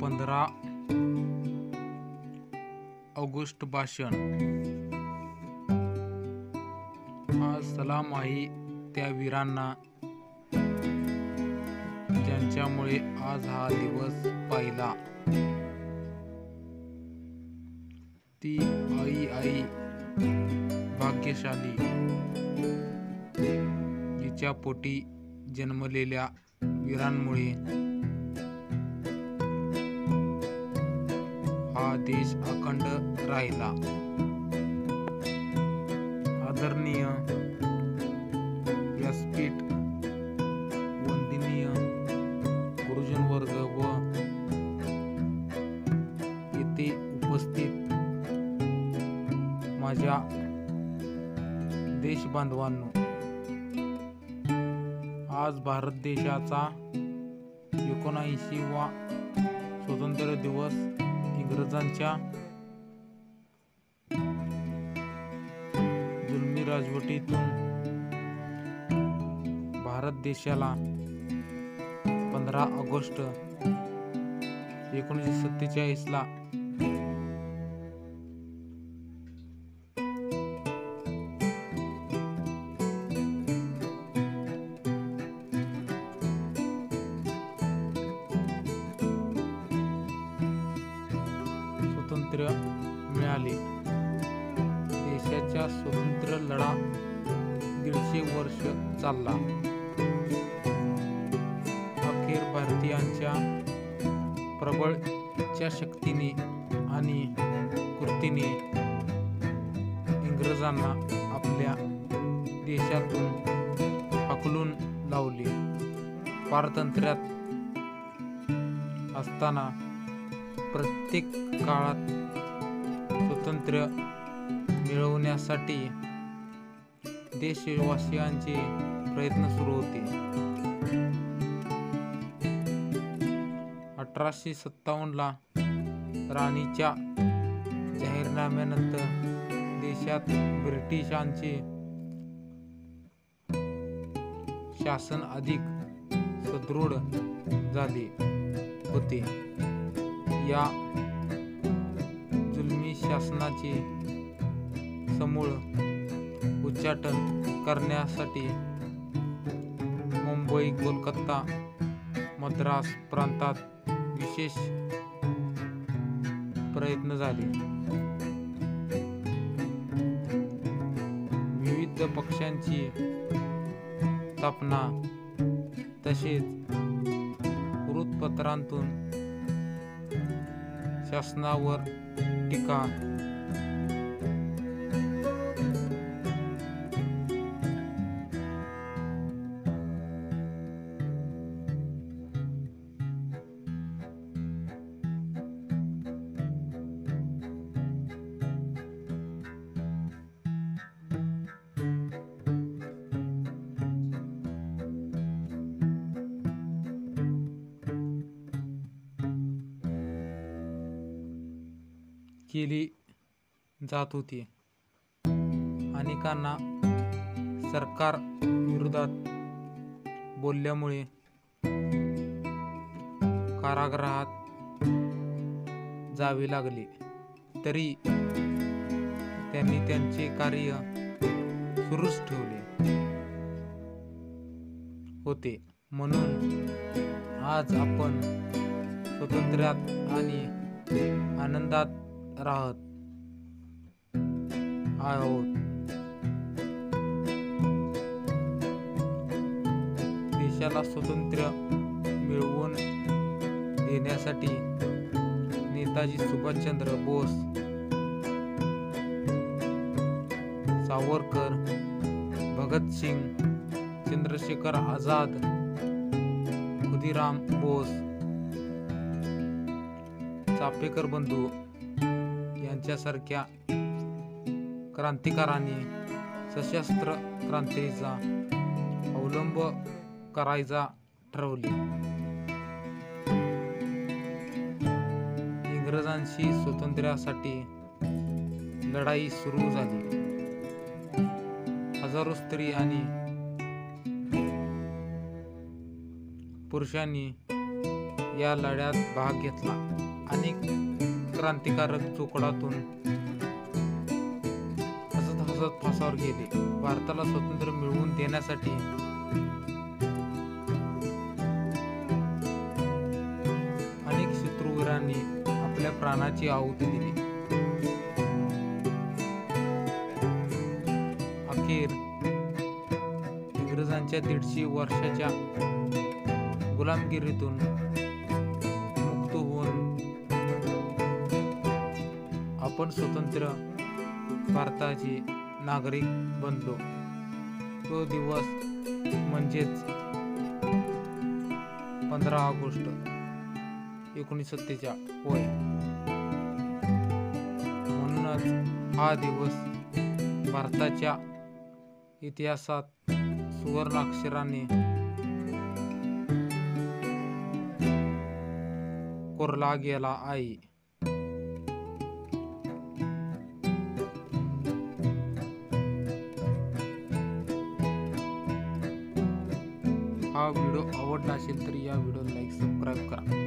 15 August भाषण. हा सलाम आहे त्या वीरांना ज्यांच्यामुळे आज हा दिवस पाहिला. ती आई भाग्यशाली, जिच्या पोटी जन्मलेल्या वीरांमुळे हा देश अखंड राहिला. आदरणीय व्यासपीठ, वंदनीय गुरुजन वर्ग व येथे उपस्थित माझ्या देश बांधवांनो, आज भारत देशाचा 79वा स्वातंत्र्य दिवस इंग्रजांच्या जुलमी राजवटीतून भारत देशाला 15 ऑगस्ट 1947 ला स्वातंत्र्य मिळाले. देशाचा स्वातंत्र्य लढा 150 वर्ष चालला. अखेर भारतीयांच्या प्रबळ इच्छाशक्तीने आणि कृतीने इंग्रजांना आपल्या देशातून हाकलून लावले. पारतंत्र्यात असताना प्रत्येक काळात स्वातंत्र्य मिळवण्यासाठी देशवासियांचे प्रयत्न सुरू होते. 1857 ला राणीच्या जाहीरनाम्यानंतर देशात ब्रिटिशांचे शासन अधिक सुदृढ झाले होते. या जुलमी शासनाचे समूळ उच्चाटन करण्यासाठी मुंबई, कोलकाता, मद्रास प्रांतात विशेष प्रयत्न झाले. विविध पक्षांची स्थापना तसेच वृत्तपत्रांतून शासनावर टीका केली जात होती. अनेकांना सरकार विरोधात बोलल्यामुळे कारागृहात जावे लागले. तरी त्यांनी त्यांचे कार्य सुरूच ठेवले होते. म्हणून आज आपण स्वातंत्र्यात आणि आनंदात राहत आहोत. देशाला स्वातंत्र्य मिळवून देण्यासाठी नेताजी सुभाषचंद्र बोस, सावरकर, भगतसिंग, चंद्रशेखर आझाद, खुदीराम बोस, चापेकर बंधू यांच्यासारख्या क्रांतिकारांनी सशस्त्र क्रांतीचा अवलंब करायचा ठरवले. इंग्रजांशी स्वातंत्र्यासाठी लढाई सुरू झाली. हजारो स्त्री आणि पुरुषांनी या लढ्यात भाग घेतला आणि क्रांतिकारक चोकडातून हसत हसत फासावर गेले. भारताला स्वातंत्र्य मिळवून देण्यासाठी अनेक शत्रूवीरांनी आपल्या प्राणाची आहुती दिली. अखेर इंग्रजांच्या 150 वर्षाच्या गुलामगिरीतून मुक्त होऊन आपण स्वतंत्र भारताचे नागरिक बनलो. तो दिवस म्हणजेच 15 ऑगस्ट 1947 होय. म्हणूनच हा दिवस भारताच्या इतिहासात सुवर्ण अक्षराने कोरला गेला आहे. हा व्हिडिओ आवडला असेल तर या व्हिडिओला लाईक सबस्क्राईब करा.